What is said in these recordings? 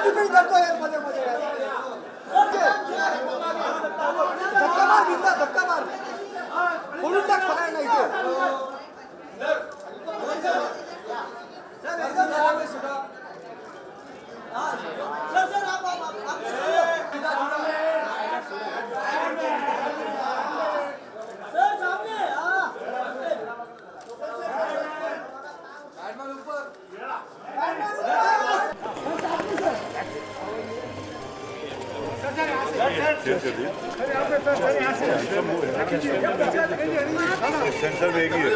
Depend करतोय मध्ये मध्ये धक्का मार बिंदा धक्का मार बोलून टाक सगळ्यांना इथे सर आप सर सामने सेंसर में एक ही है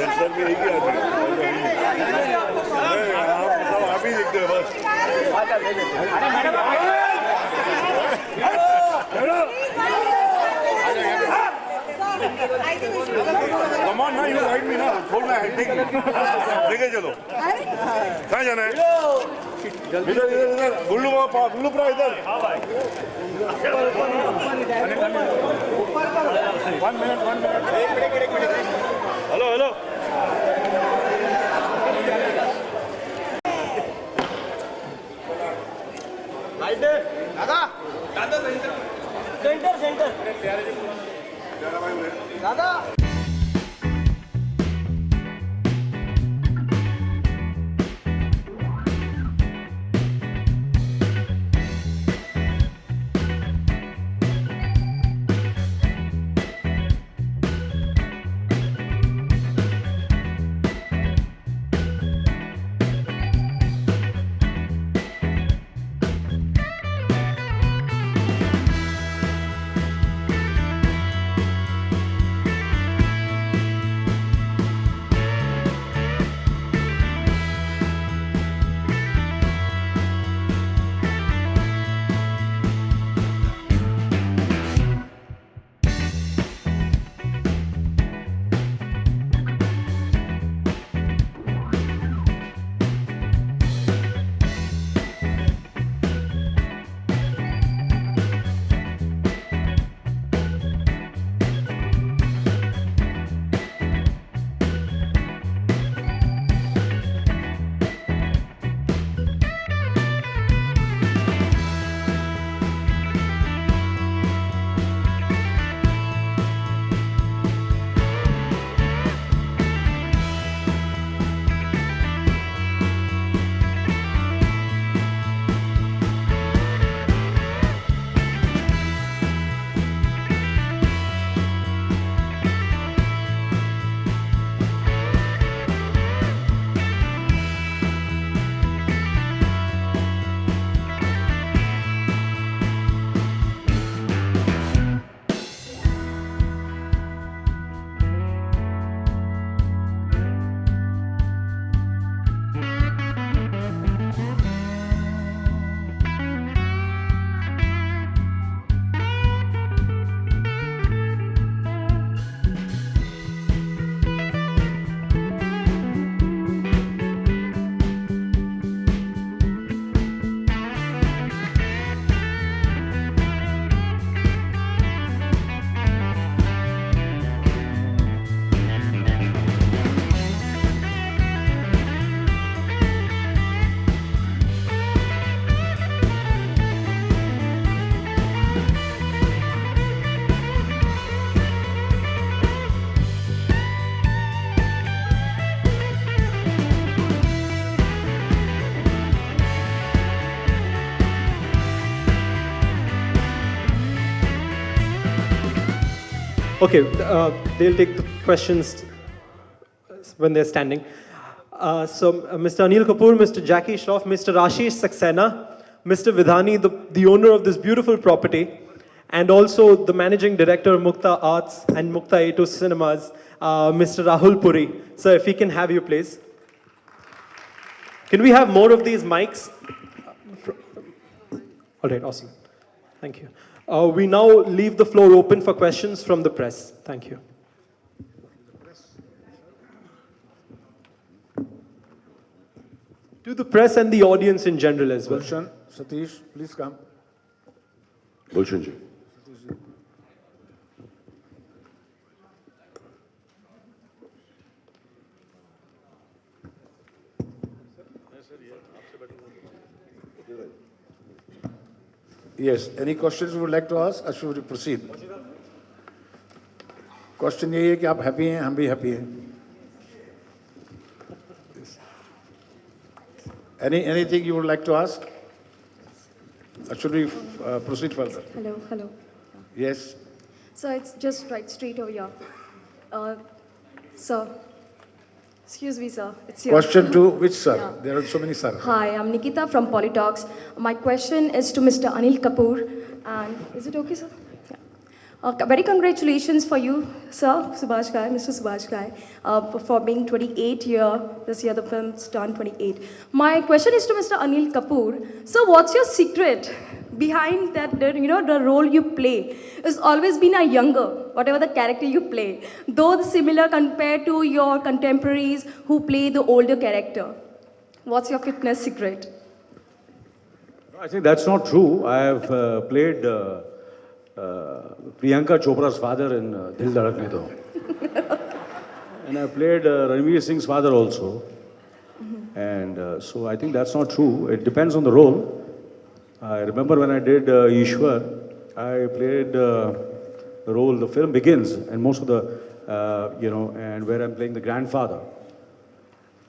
सेंसर में एक ही आदमी आप ही देखते हो बस Come on, now you guide me now. Hold my hand. लेके चलो कहाँ जाना है इधर इधर इधर गुल्लूपुरा इधर one minute hello hello centre centre दादा Okay, they'll take the questions when they're standing. Mr. Anil Kapoor, Mr. Jackie Shroff, Mr. Ashish Saxena, Mr. Vidhani, the owner of this beautiful property, and also the managing director of Mukta Arts and Mukta A2 Cinemas, Mr. Rahul Puri. Sir, if we can have you, please. Can we have more of these mics? All right, awesome. Thank you. We now leave the floor open for questions from the press. Thank you. To the press and the audience in general as well. Gulshan, Satish, please come. Gulshan ji Yes. Any questions you would like to ask? Or should we proceed? Question यही है कि आप happy हैं, हम भी happy हैं. Anything you would like to ask? Or should we proceed further? Hello. Yes. So it's just right straight over here. Sir. Excuse me, sir. It's here. Question to which sir? Yeah. There are so many sir. Hi, I'm Nikita from Polytalks. My question is to Mr. Anil Kapoor. And is it okay, sir? Yeah. Very congratulations for you, sir, Subhash Ghai, Mr. Subhash Ghai, for being 28 year. This year the film's turned 28. My question is to Mr. Anil Kapoor. So what's your secret behind that, the role you play? It's always been a younger, whatever the character you play, though similar compared to your contemporaries who play the older character. What's your fitness secret? I think that's not true. I have played Priyanka Chopra's father in Dil Dhadakne Do. And I played Ranveer Singh's father also. And so I think that's not true. It depends on the role. I remember when I did Ishwar, I played the role, the film begins, and most of the, and where I'm playing the grandfather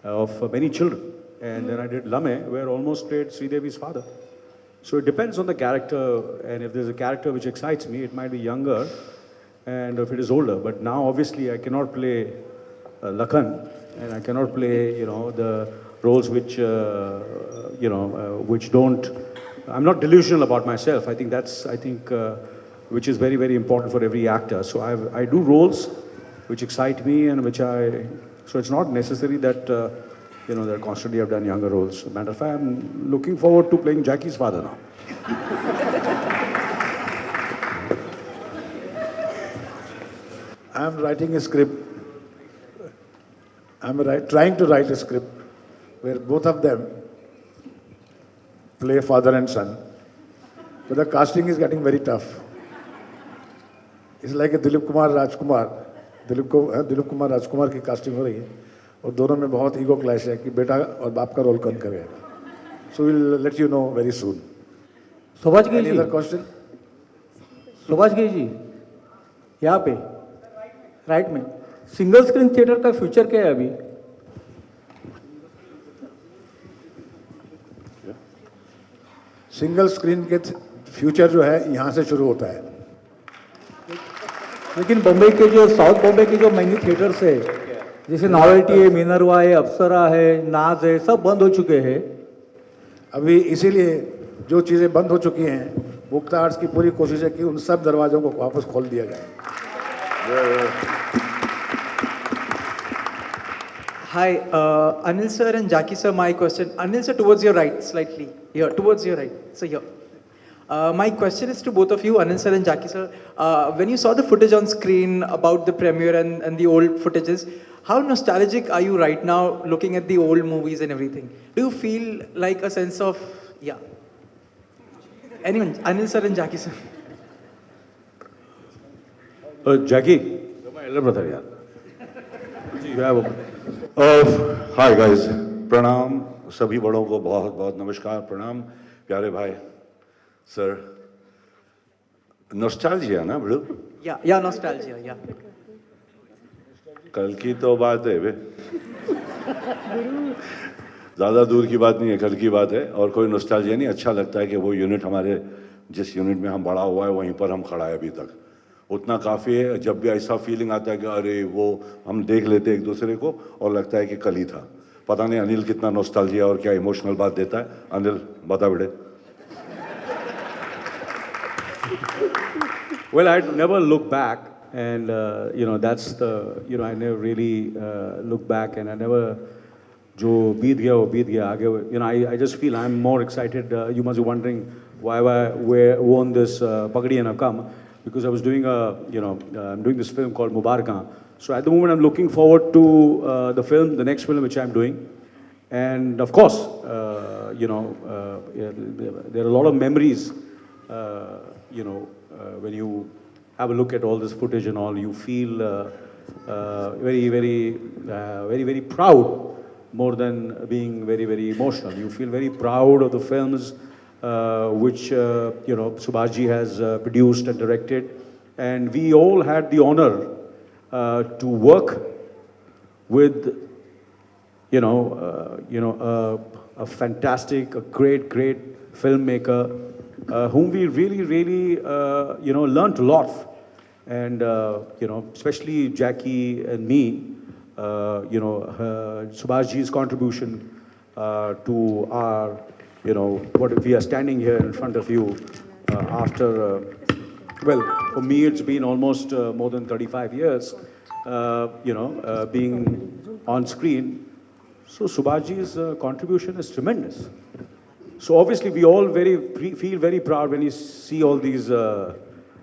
of many children. And then I did Lame, where I almost played Sridevi's father. So it depends on the character, and if there's a character which excites me, it might be younger, and if it is older. But now, obviously, I cannot play Lakhan, and I cannot play, the roles which, which don't. I'm not delusional about myself. I think which is very, very important for every actor. So I do roles which excite me and so it's not necessary that, that constantly I've done younger roles. Matter of fact, I'm looking forward to playing Jackie's father now. I'm writing a script. Trying to write a script where both of them play father and son. But the casting is getting very tough. It's like a Dilip Kumar Rajkumar. Dilip Kumar Rajkumar की casting हो रही है और दोनों में बहुत ego clash है कि बेटा और बाप का role कौन करेगा. So we'll let you know very soon. Subhash Giri Any ji, other question? Subhash Giri ji, यहाँ पे राइट में सिंगल स्क्रीन थिएटर का फ्यूचर क्या है अभी? सिंगल स्क्रीन के फ्यूचर जो है यहाँ से शुरू होता है. लेकिन बम्बई के जो साउथ बॉम्बे के जो मैनी थिएटर्स है, जैसे नॉवेल्टी है, मिनरवा है, अप्सरा है, नाज है, सब बंद हो चुके हैं. अभी इसीलिए जो चीज़ें बंद हो चुकी हैं, मुक्ता आर्ट्स की पूरी कोशिश है कि उन सब दरवाज़ों को वापस खोल दिया जाए. Hi, Anil sir and Jackie sir, my question. Anil sir, towards your right, slightly. Here, towards your right. So here. My question is to both of you, Anil sir and Jackie sir. When you saw the footage on screen about the premiere and the old footages, how nostalgic are you right now looking at the old movies and everything? Do you feel like a sense of, yeah. Anyone, Anil sir and Jackie sir. Jackie, you're my elder brother, yaar. You have a... hi guys, प्रणाम सभी बड़ों को, बहुत बहुत नमस्कार, प्रणाम प्यारे भाई सर. नॉस्टैल्जिया ना बड़ो? Yeah, nostalgia, yeah. कल की तो बात है बे, ज़्यादा दूर की बात नहीं है, कल की बात है. और कोई नॉस्टैल्जिया नहीं. अच्छा लगता है कि वो यूनिट हमारे जिस यूनिट में हम बड़ा हुआ है वहीं पर हम खड़ा है अभी तक, उतना काफ़ी है. जब भी ऐसा फीलिंग आता है कि अरे वो हम देख लेते एक दूसरे को और लगता है कि कल ही था. पता नहीं अनिल कितना नॉस्टैल्जिया और क्या इमोशनल बात देता है. अनिल बता बेटे. Well, I never look back, and that's the I never really look back, and I never जो बीत गया वो बीत गया आगे. I just feel I'm more excited. You must be wondering why I worn this pagadi and I've come because I was doing I'm doing this film called Mubaraka. So at the moment I'm looking forward to the next film which I'm doing, and of course there are a lot of memories. When you have a look at all this footage and all, you feel very, very proud, more than being very, very emotional. You feel very proud of the films which Subhashji has produced and directed, and we all had the honor to work with a fantastic, a great filmmaker whom we really learned a lot. And especially Jackie and me, Subhashji's contribution to our, what we are standing here in front of you after. Well, for me, it's been almost more than 35 years, being on screen. So Subhashji's contribution is tremendous. So obviously, we all feel very proud when you see all these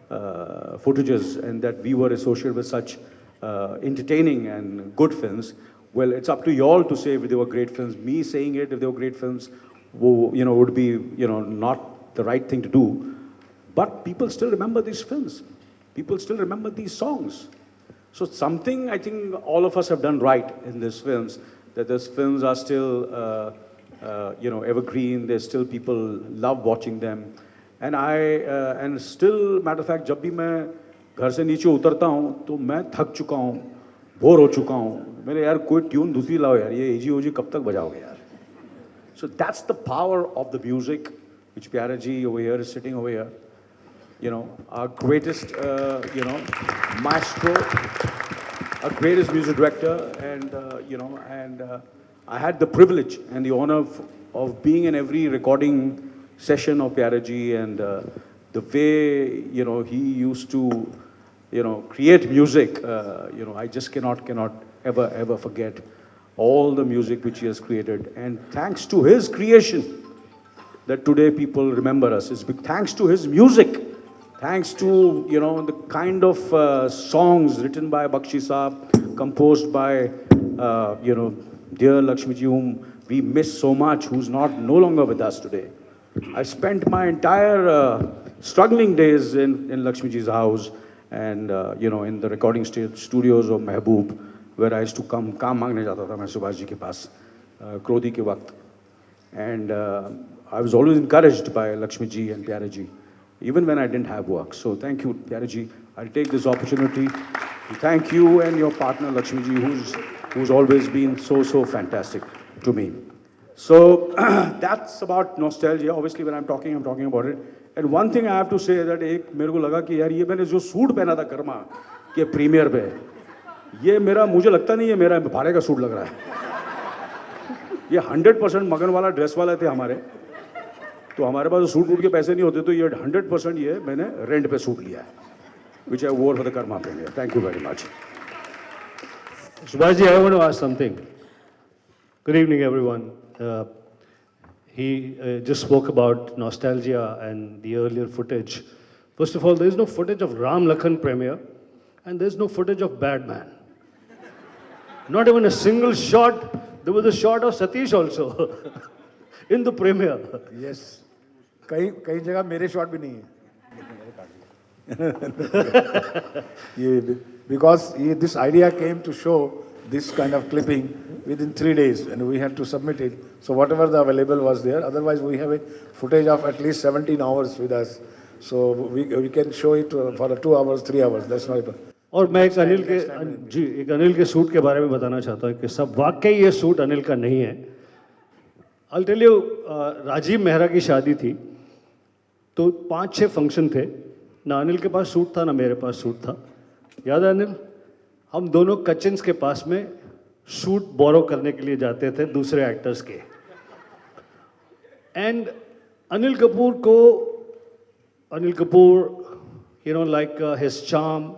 footages and that we were associated with such entertaining and good films. Well, it's up to you all to say if they were great films. Me saying it, if they were great films, would be, not the right thing to do. But people still remember these films. People still remember these songs. So something I think all of us have done right in these films, that these films are still, evergreen. There's still people love watching them. And and still, matter of fact, जब भी मैं घर से नीचे उतरता हूँ, तो मैं थक चुका हूँ, बोर हो चुका हूँ. मैंने यार कोई ट्यून दूसरी लाओ यार, ये एजी ओजी कब तक बजाओगे यार? So that's the power of the music, which Pyara ji over here is sitting over here. Our greatest, maestro, our greatest music director, and I had the privilege and the honor of being in every recording session of Pyara ji, and the way he used to create music. I just cannot ever forget all the music which he has created, and thanks to his creation that today people remember us. It's thanks to his music. Thanks to, the kind of songs written by Bakshi Saab, composed by, dear Lakshmi ji, whom we miss so much, who's no longer with us today. I spent my entire struggling days in Lakshmi ji's house and, in the recording studios of Mehboob, where I used to काम मांगने जाता था मैं सुभाष जी के पास, क्रोधी के वक्त. And I was always encouraged by Lakshmi ji and Pyara ji, even when I didn't have work. So thank you, Pyara ji. I'll take this opportunity to thank you and your partner, Lakshmi ji, who's always been so fantastic to me. So that's about nostalgia. Obviously, when I'm talking about it. And one thing I have to say that एक मेरे को लगा कि यार ये मैंने जो suit पहना था कर्मा के प्रीमियर पे, ये मुझे लगता नहीं है मेरा भाड़े का सूट लग रहा है. ये 100% मगन वाला ड्रेस वाला थे हमारे, तो हमारे पास सूट वूट के पैसे नहीं होते, तो ये 100% ये मैंने रेंट पे सूट लिया है, which I wore for the Karma premiere. Thank you very much. Subhashji, I want to ask something. Good evening, everyone. He just spoke about nostalgia and the earlier footage. First of all, there is no footage of Ram Lakhan premiere, and there is no footage of Bad Man. Not even a single shot. There was a shot of Satish also in the premiere. Yes. कई जगह मेरे shot भी नहीं है. Because this idea came to show this kind of clipping within 3 days, and we had to submit it. So whatever the available was there. Otherwise, we have a footage of at least 17 hours with us. So we can show it for 2 hours, 3 hours. That's not. और मैं एक अनिल के suit के बारे में बताना चाहता हूँ कि सब वाकई ये सूट अनिल का नहीं है. I'll tell you, Rajiv Mehra की शादी थी, तो 5-6 फंक्शन थे. ना अनिल के पास सूट था, ना मेरे पास सूट था. याद है अनिल? हम दोनों कचिन्स के पास में सूट बोरो करने के लिए जाते थे दूसरे एक्टर्स के. And Anil Kapoor, like his charm,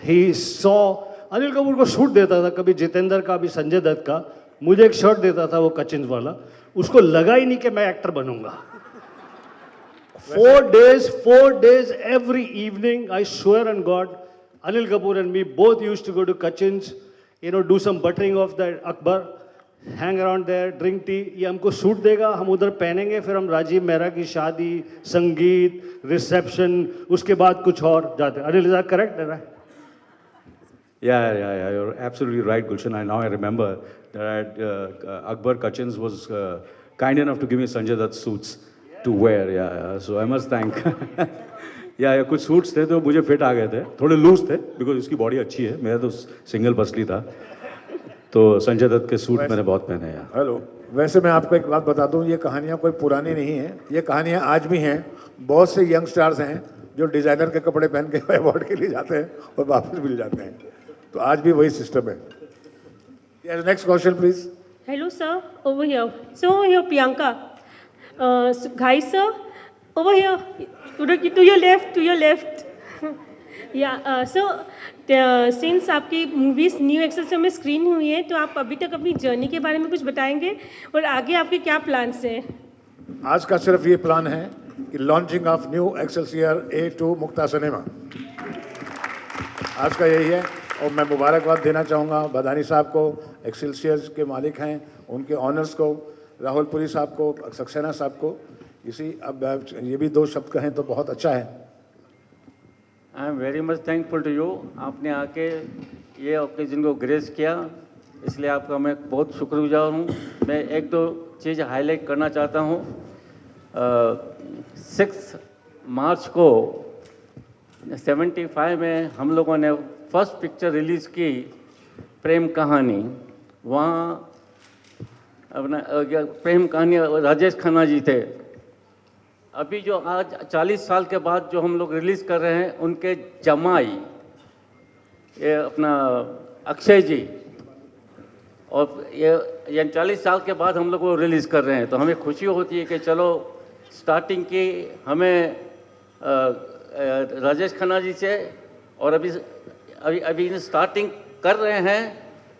he saw. Anil Kapoor को सूट देता था, कभी जितेंद्र का, भी संजय दत्त का. मुझे एक शर्ट देता था वो कचिन्स वाला. उसको लगा ही नहीं कि मैं एक्टर बनूंगा. 4 days every evening, I swear on God, Anil Kapoor and me both used to go to Kachins, do some buttering of the Akbar, hang around there, drink tea. ये हमको सूट देगा, हम उधर पहनेंगे, फिर हम राजीव मेहरा की शादी, संगीत, रिसेप्शन, उसके बाद कुछ और जाते. Anil, is that correct? Yeah, you're absolutely right, Gulshan. Now I remember that Akbar Kachins was kind enough to give me Sanjay Dutt suits. to wear. Yeah. So I must thank. या कुछ suits थे तो मुझे fit आ गए थे, थोड़े loose थे because उसकी बॉडी अच्छी है, मेरा तो सिंगल पसली था, तो संजय दत्त के सूट मैंने बहुत पहने हैं. हेलो, वैसे मैं आपको एक बात बता दूं, ये कहानियां कोई पुरानी नहीं है, ये कहानियां आज भी हैं. बहुत से यंग स्टार्स हैं जो डिजाइनर के कपड़े पहन के अवार्ड के लिए जाते हैं और वापस मिल जाते हैं, तो आज भी वही सिस्टम है. Next question please. Hello, sir. Over here. So, over here, Priyanka. Guys, sir. Over here. To your left. To your left. Yeah. So, since आपकी मूवीज न्यू एक्सेल में स्क्रीन हुई है, तो आप अभी तक अपनी जर्नी के बारे में कुछ बताएंगे और आगे आपके क्या प्लान्स हैं? आज का सिर्फ ये प्लान है कि launching of new Excelsior A2 Mukta cinema, आज का यही है. और मैं मुबारकबाद देना चाहूँगा बदानी साहब को, एक्सेलसियर के मालिक हैं, उनके ऑनर्स को, राहुल पुरी साहब को, सक्सेना साहब को. इसी अब ये भी दो शब्द कहें तो बहुत अच्छा है. I am very much thankful to you. आपने आके ये ओकेजन को ग्रेस किया, इसलिए आपका मैं बहुत शुक्रगुजार हूँ. मैं एक दो चीज़ हाईलाइट करना चाहता हूँ. 6 मार्च को 75 में हम लोगों ने फर्स्ट पिक्चर रिलीज़ की, प्रेम कहानी. वहाँ अपना प्रेम कहानी राजेश खन्ना जी थे. अभी जो आज 40 साल के बाद जो हम लोग रिलीज़ कर रहे हैं, उनके जमाई ये अपना अक्षय जी, और ये 40 साल के बाद हम लोग वो रिलीज़ कर रहे हैं, तो हमें खुशी होती है कि चलो स्टार्टिंग की हमें राजेश खन्ना जी से, और अभी स्टार्टिंग कर रहे हैं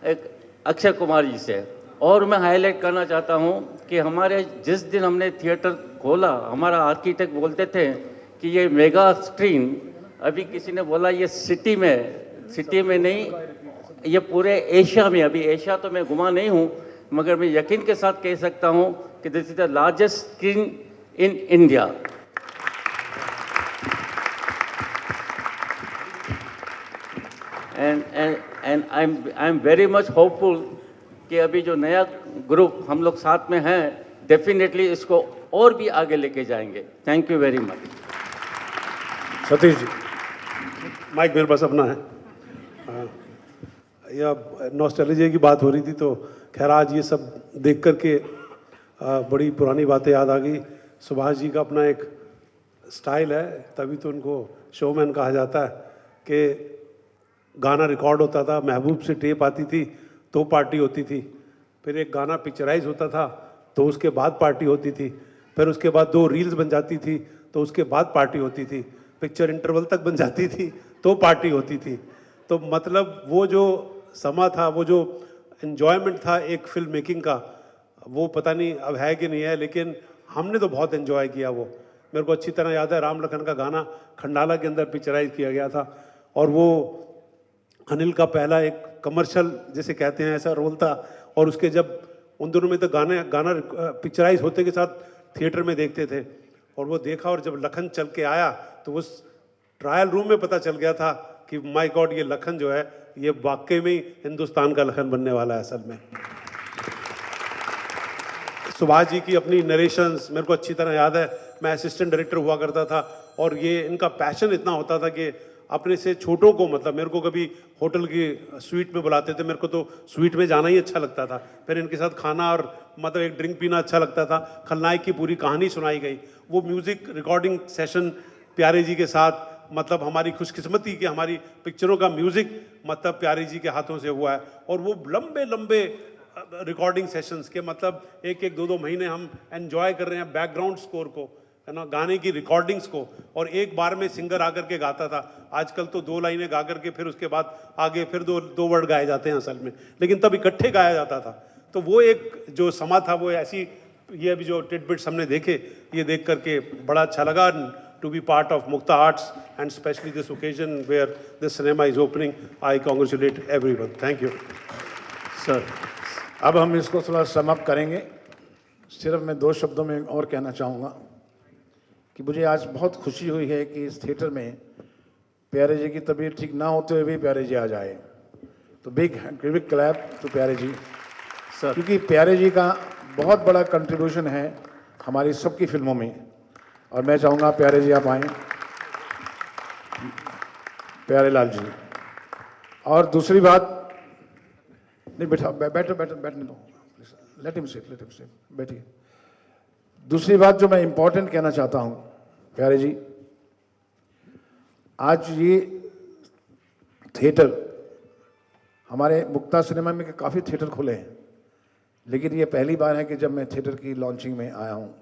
एक अक्षय कुमार जी से. और मैं हाईलाइट करना चाहता हूं कि हमारे जिस दिन हमने थिएटर खोला, हमारा आर्किटेक्ट बोलते थे कि ये मेगा स्क्रीन, अभी किसी ने बोला ये सिटी में नहीं, ये पूरे एशिया में. अभी एशिया तो मैं घुमा नहीं हूं, मगर मैं यकीन के साथ कह सकता हूं कि this is the largest screen in India. And I am very much hopeful कि अभी जो नया ग्रुप हम लोग साथ में हैं, डेफिनेटली इसको और भी आगे लेके जाएंगे. Thank you very much. Satish ji. Mic मेरे पास अपना है. यह नॉस्टैल्जिया की बात हो रही थी, तो खैर आज ये सब देख करके बड़ी पुरानी बातें याद आ गई. सुभाष जी का अपना एक स्टाइल है, तभी तो उनको शोमैन कहा जाता है, कि गाना रिकॉर्ड होता था, महबूब से टेप आती थी तो पार्टी होती थी, फिर एक गाना पिक्चराइज होता था तो उसके बाद पार्टी होती थी, फिर उसके बाद 2 रील्स बन जाती थी तो उसके बाद पार्टी होती थी, पिक्चर इंटरवल तक बन जाती थी तो पार्टी होती थी. तो मतलब वो जो समा था, वो जो एन्जॉयमेंट था एक फिल्म मेकिंग का, वो पता नहीं अब है कि नहीं है, लेकिन हमने तो बहुत एंजॉय किया. वो मेरे को अच्छी तरह याद है, राम लखन का गाना खंडाला के अंदर पिक्चराइज किया गया था, और वो अनिल का पहला एक कमर्शियल जिसे कहते हैं ऐसा रोल था. और उसके जब उन दोनों में तो गाना पिक्चराइज होते के साथ थिएटर में देखते थे, और वो देखा, और जब लखन चल के आया तो उस ट्रायल रूम में पता चल गया था कि माय गॉड, ये लखन जो है ये वाकई में ही हिंदुस्तान का लखन बनने वाला है असल में. सुभाष जी की अपनी नरेशंस मेरे को अच्छी तरह याद है. मैं असिस्टेंट डायरेक्टर हुआ करता था, और ये इनका पैशन इतना होता था कि अपने से छोटों को, मतलब मेरे को कभी होटल की स्वीट में बुलाते थे, मेरे को तो स्वीट में जाना ही अच्छा लगता था, फिर इनके साथ खाना और मतलब एक ड्रिंक पीना अच्छा लगता था. खलनायक की पूरी कहानी सुनाई गई, वो म्यूज़िक रिकॉर्डिंग सेशन प्यारे जी के साथ, मतलब हमारी खुशकिस्मती कि हमारी पिक्चरों का म्यूज़िक मतलब प्यारे जी के हाथों से हुआ है. और वो लंबे लंबे रिकॉर्डिंग सेशंस के मतलब 1-2 महीने हम एंजॉय कर रहे हैं बैकग्राउंड स्कोर को, है ना, गाने की रिकॉर्डिंग्स को, और एक बार में सिंगर आकर के गाता था. आजकल तो 2 लाइनें गा करके फिर उसके बाद आगे फिर दो वर्ड गाए जाते हैं असल में, लेकिन तब इकट्ठे गाया जाता था. तो वो एक जो समा था, वो ऐसी, ये अभी जो टिडबिट्स हमने देखे, ये देख करके बड़ा अच्छा लगा to be part of Mukta Arts, and especially this occasion where the cinema is opening. I congratulate everyone. Thank you. Sir, अब हम इसको थोड़ा सम अप करेंगे. सिर्फ मैं 2 शब्दों में और कहना चाहूँगा कि मुझे आज बहुत खुशी हुई है कि इस थिएटर में प्यारे जी की तबीयत ठीक ना होते हुए भी प्यारे जी आ जाए. तो बिग क्लैप टू प्यारे जी सर, क्योंकि प्यारे जी का बहुत बड़ा कंट्रीब्यूशन है हमारी सबकी फिल्मों में. और मैं चाहूँगा प्यारे जी आप आएँ, प्यारे लाल जी। और दूसरी बात, नहीं बैठने दो, लेट हिम सिट, बैठिए। दूसरी बात जो मैं इंपॉर्टेंट कहना चाहता हूँ प्यारे जी, आज ये थिएटर, हमारे मुक्ता सिनेमा में काफ़ी थिएटर खुले हैं, लेकिन ये पहली बार है कि जब मैं थिएटर की लॉन्चिंग में आया हूँ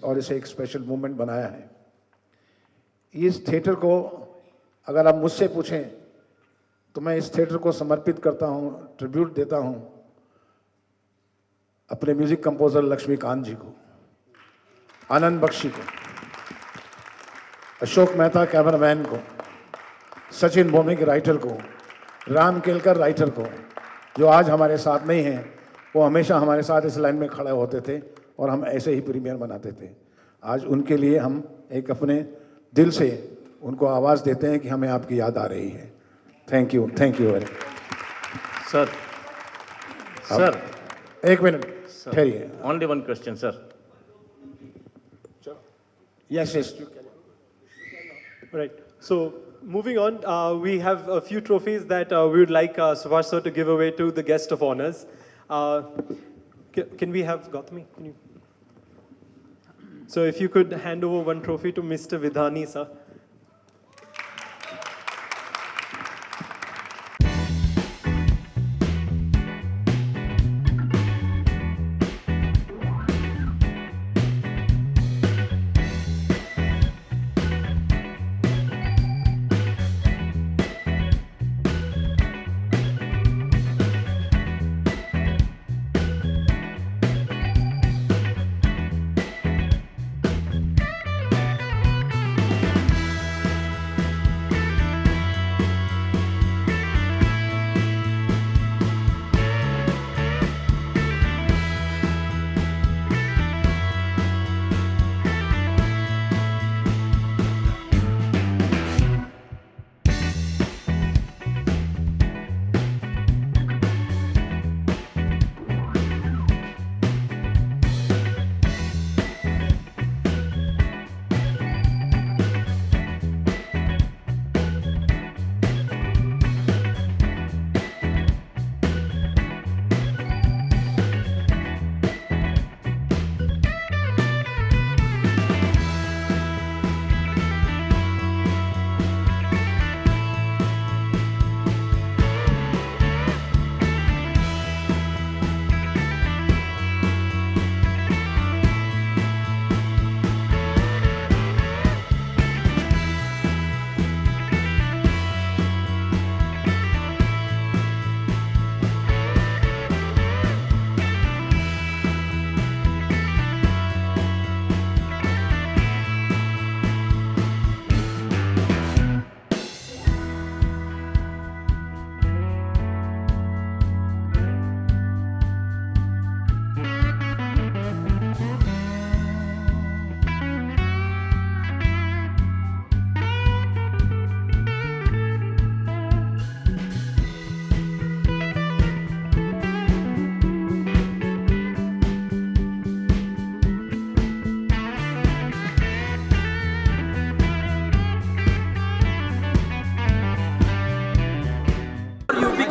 और इसे एक स्पेशल मूवमेंट बनाया है। इस थिएटर को अगर आप मुझसे पूछें तो मैं इस थिएटर को समर्पित करता हूँ, ट्रिब्यूट देता हूँ अपने म्यूजिक कंपोजर लक्ष्मीकांत जी को, आनंद बख्शी को, अशोक मेहता कैमरामैन को, सचिन भौमिक राइटर को, राम केलकर राइटर को, जो आज हमारे साथ नहीं हैं। वो हमेशा हमारे साथ इस लाइन में खड़े होते थे और हम ऐसे ही प्रीमियर बनाते थे। आज उनके लिए हम एक अपने दिल से उनको आवाज़ देते हैं कि हमें आपकी याद आ रही है। Thank you very much. Sir एक मिनट ठहरिए। Only one question sir. Yes yes. Right. So moving on, we have a few trophies that we would like Subhash sir to give away to the guest of honors. Can we have Gautami? Can you? So if you could hand over one trophy to Mr. Vidhani, sir.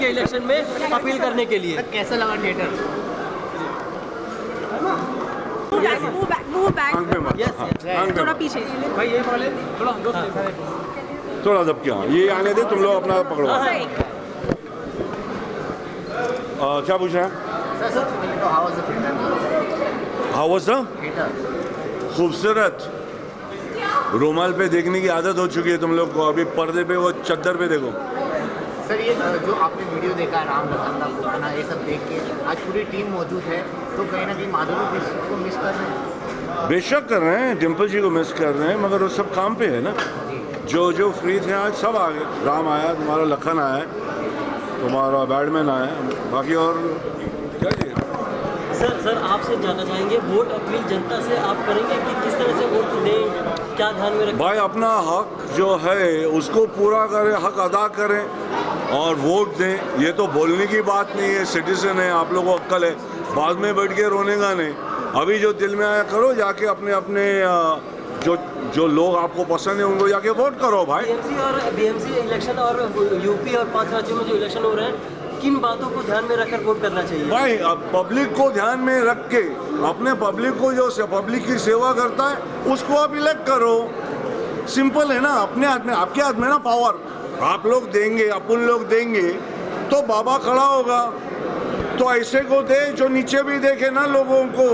के election में appeal करने के लिए। कैसा लगा theatre? थोड़ा पीछे भाई ये वाले थोड़ा दब क्या, ये आने दे, तुम लोग अपना पकड़ो। क्या पूछ रहे हैं? हाउ वाज द खूबसूरत। रुमाल पे देखने की आदत हो चुकी है तुम लोग को, अभी पर्दे पे वो चद्दर पे देखो। सर ये जो आपने वीडियो देखा राम लखन पुराना ये सब देख के आज पूरी टीम मौजूद है, तो कहीं ना कहीं माधुरी को मिस कर रहे हैं? बेशक कर रहे हैं, डिम्पल जी को मिस कर रहे हैं, मगर वो सब काम पे है ना। जो फ्री थे आज सब आ गए। राम आया, तुम्हारा लखन आया, तुम्हारा बैडमैन आया, बाकी और क्या चाहिए? सर आपसे जानना चाहेंगे, वोट अपील जनता से आप करेंगे कि किस तरह से वोट दें, क्या ध्यान में रखें? भाई अपना हक जो है उसको पूरा करें, हक अदा करें और वोट दें। ये तो बोलने की बात नहीं है, सिटीजन है, आप लोगों को अक्ल है, बाद में बैठ के रोने का नहीं। अभी जो दिल में आया करो, जाके अपने अपने जो लोग आपको पसंद है उनको जाके वोट करो भाई। बीएमसी इलेक्शन और यूपी और 5 राज्यों में जो इलेक्शन हो रहे हैं, किन बातों को ध्यान में रखकर वोट करना चाहिए? भाई अब पब्लिक को ध्यान में रख के अपने पब्लिक को जो पब्लिक की सेवा करता है उसको आप इलेक्ट करो। सिंपल है ना, अपने हाथ में, आपके हाथ में ना पावर। आप लोग देंगे, अपन लोग देंगे तो बाबा खड़ा होगा। तो ऐसे को दे जो नीचे भी देखे ना लोगों को।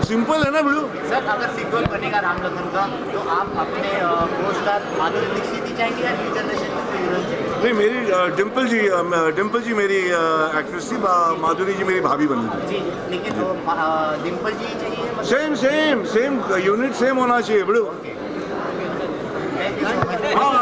सिंपल है ना बिल्लू। सर अगर सीक्वल बनेगा राम लखन का तो आप अपने को स्टार माधुरी दीक्षित ही चाहेंगे या न्यू जनरेशन में कोई हीरोइन चाहिए? नहीं, मेरी डिम्पल जी मेरी एक्ट्रेस थी, माधुरी जी मेरी भाभी बनी थी। जी, लेकिन वो डिम्पल जी ही चाहिए मतलब? सेम यूनिट सेम होना चाहिए बिल्लू। Thank you. हाँ।